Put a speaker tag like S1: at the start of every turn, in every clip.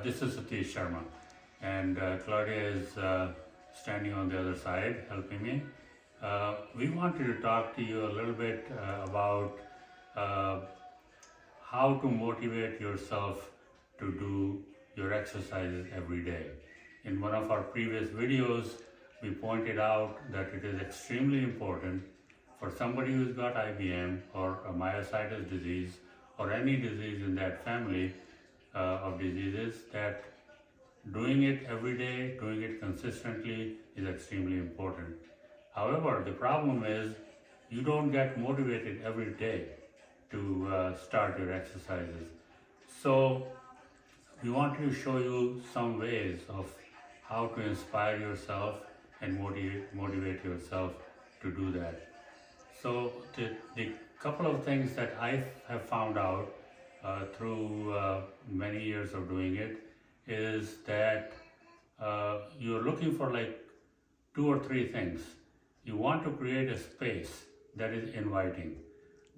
S1: This is Satish Sharma, and Claudia is standing on the other side helping me. We wanted to talk to you a little bit about how to motivate yourself to do your exercises every day. In one of our previous videos, we pointed out that it is extremely important for somebody who's got IBM or a myositis disease or any disease in that family of diseases, that doing it every day, doing it consistently is extremely important. However, the problem is you don't get motivated every day to start your exercises. So we want to show you some ways of how to inspire yourself and motivate yourself to do that. So the couple of things that I have found out through many years of doing it is that you're looking for like 2 or 3 things. You want to create a space that is inviting,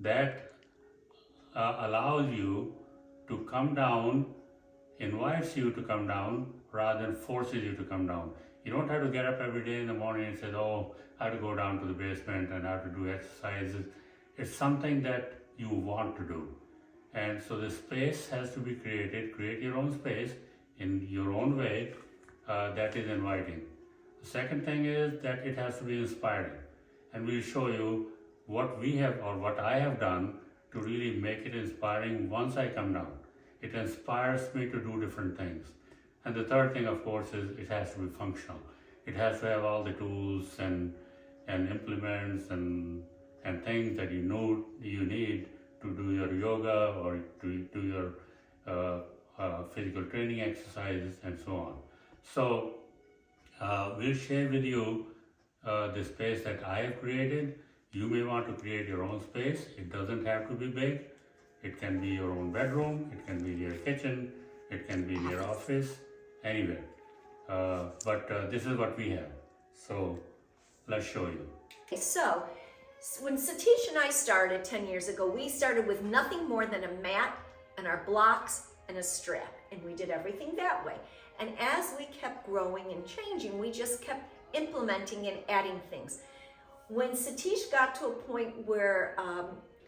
S1: that allows you to come down, invites you to come down rather than forces you to come down. You don't have to get up every day in the morning and say, oh, I have to go down to the basement and I have to do exercises. It's something that you want to do. And so the space has to be created. Create your own space in your own way that is inviting. The second thing is that it has to be inspiring. And we'll show you what we have or what I have done to really make it inspiring once I come down. It inspires me to do different things. And the third thing, of course, is it has to be functional. It has to have all the tools and implements and things that you know you need to do your yoga or to do your physical training exercises and so on. So we'll share with you the space that I have created. You may want to create your own space. It doesn't have to be big. It can be your own bedroom, it can be your kitchen, it can be your office, anywhere. But this is what we have. So let's show you.
S2: Okay, so when Satish and I started 10 years ago, we started with nothing more than a mat and our blocks and a strap, and we did everything that way. And as we kept growing and changing, we just kept implementing and adding things. When Satish got to a point where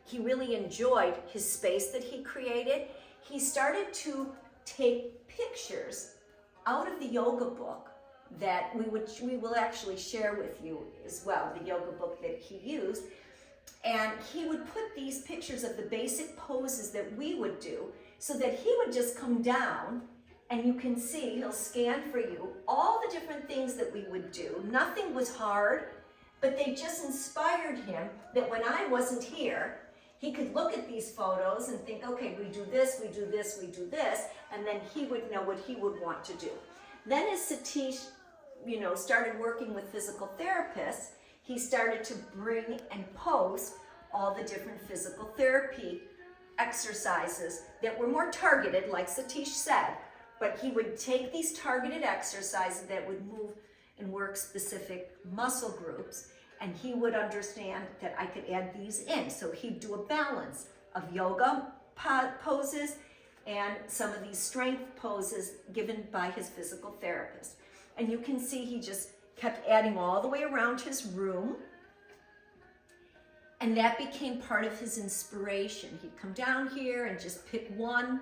S2: he really enjoyed his space that he created, he started to take pictures out of the yoga book that we will actually share with you as well, the yoga book that he used. And he would put these pictures of the basic poses that we would do so that he would just come down and you can see, he'll scan for you all the different things that we would do. Nothing was hard, but they just inspired him that when I wasn't here, he could look at these photos and think, okay, we do this, we do this, we do this, and then he would know what he would want to do. Then as Satish, started working with physical therapists, he started to bring and post all the different physical therapy exercises that were more targeted, like Satish said, but he would take these targeted exercises that would move and work specific muscle groups, and he would understand that I could add these in. So he'd do a balance of yoga poses and some of these strength poses given by his physical therapist. And you can see he just kept adding all the way around his room. And that became part of his inspiration. He'd come down here and just pick one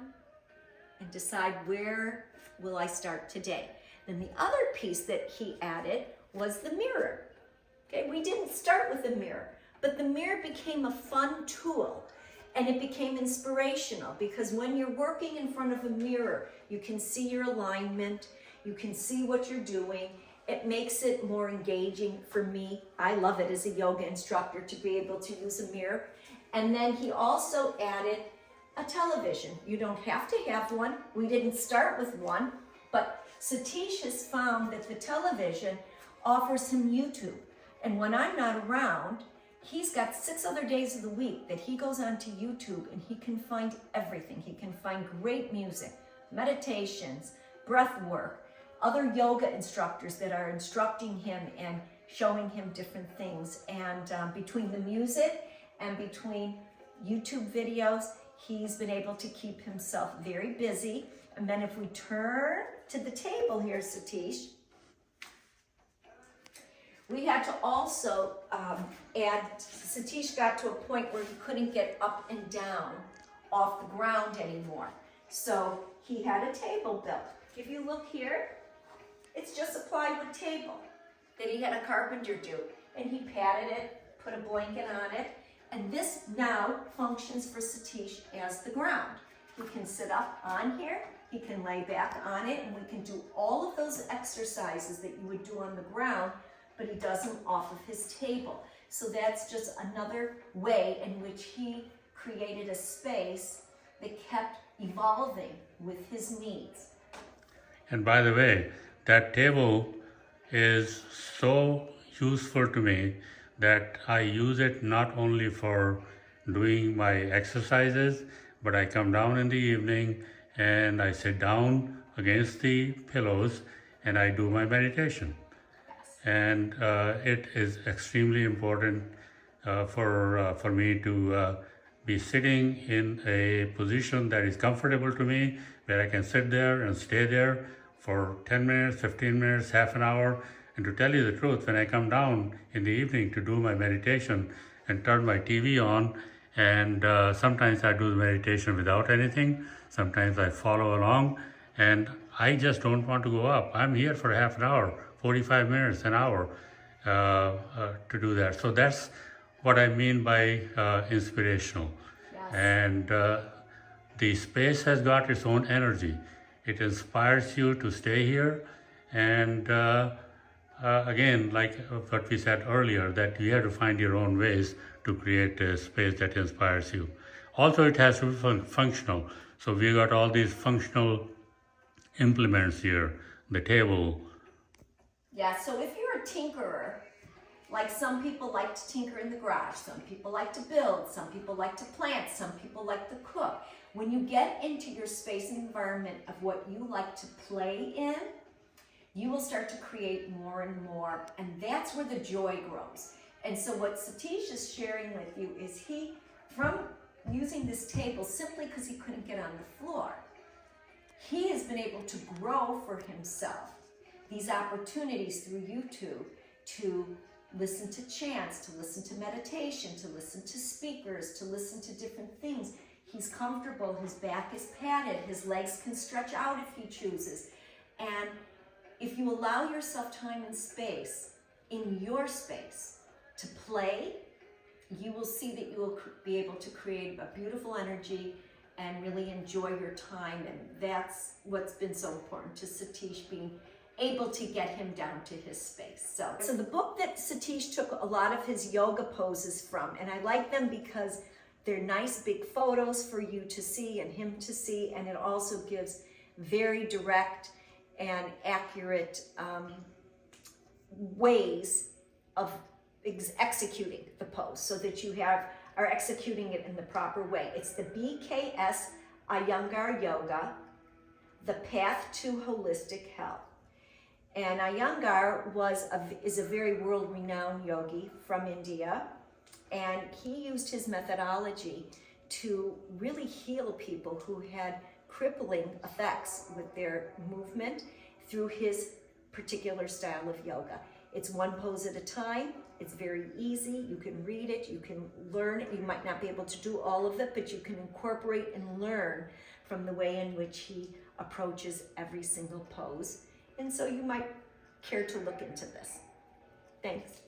S2: and decide, where will I start today? Then the other piece that he added was the mirror. Okay, we didn't start with the mirror, but the mirror became a fun tool and it became inspirational, because when you're working in front of a mirror, you can see your alignment, you can see what you're doing. It makes it more engaging for me. I love it as a yoga instructor to be able to use a mirror. And then he also added a television. You don't have to have one. We didn't start with one, but Satish has found that the television offers him YouTube. And when I'm not around, he's got 6 other days of the week that he goes onto YouTube and he can find everything. He can find great music, meditations, breath work, other yoga instructors that are instructing him and showing him different things. And between the music and between YouTube videos, he's been able to keep himself very busy. And then if we turn to the table here, Satish, we had to also add, Satish got to a point where he couldn't get up and down off the ground anymore. So he had a table built. If you look here, it's just a plywood table that he had a carpenter do. And he padded it, put a blanket on it, and this now functions for Satish as the ground. He can sit up on here, he can lay back on it, and we can do all of those exercises that you would do on the ground, but he does them off of his table. So that's just another way in which he created a space that kept evolving with his needs.
S1: And by the way, that table is so useful to me that I use it not only for doing my exercises, but I come down in the evening and I sit down against the pillows and I do my meditation. And it is extremely important for me to be sitting in a position that is comfortable to me, where I can sit there and stay there for 10 minutes, 15 minutes, half an hour. And to tell you the truth, when I come down in the evening to do my meditation and turn my TV on, and sometimes I do the meditation without anything, sometimes I follow along, and I just don't want to go up. I'm here for half an hour, 45 minutes, an hour to do that. So that's what I mean by inspirational.
S2: Yes.
S1: And the space has got its own energy. It inspires you to stay here. And again, like what we said earlier, that you have to find your own ways to create a space that inspires you. Also, it has to be functional. So we got all these functional implements here, the table.
S2: Yeah, so if you're a tinkerer, like some people like to tinker in the garage, some people like to build, some people like to plant, some people like to cook. When you get into your space and environment of what you like to play in, you will start to create more and more, and that's where the joy grows. And so what Satish is sharing with you is he, from using this table simply because he couldn't get on the floor, he has been able to grow for himself these opportunities through YouTube to listen to chants, to listen to meditation, to listen to speakers, to listen to different things. He's comfortable, his back is padded, his legs can stretch out if he chooses. And if you allow yourself time and space in your space to play, you will see that you will be able to create a beautiful energy and really enjoy your time. And that's what's been so important to Satish, being able to get him down to his space. So the book that Satish took a lot of his yoga poses from, and I like them because they're nice big photos for you to see and him to see, and it also gives very direct and accurate ways of executing the pose so that you are executing it in the proper way. It's the BKS Iyengar Yoga, The Path to Holistic Health. And Iyengar is a very world-renowned yogi from India, and he used his methodology to really heal people who had crippling effects with their movement through his particular style of yoga. It's one pose at a time. It's very easy. You can read it, you can learn it. You might not be able to do all of it, but you can incorporate and learn from the way in which he approaches every single pose. And so you might care to look into this. Thanks.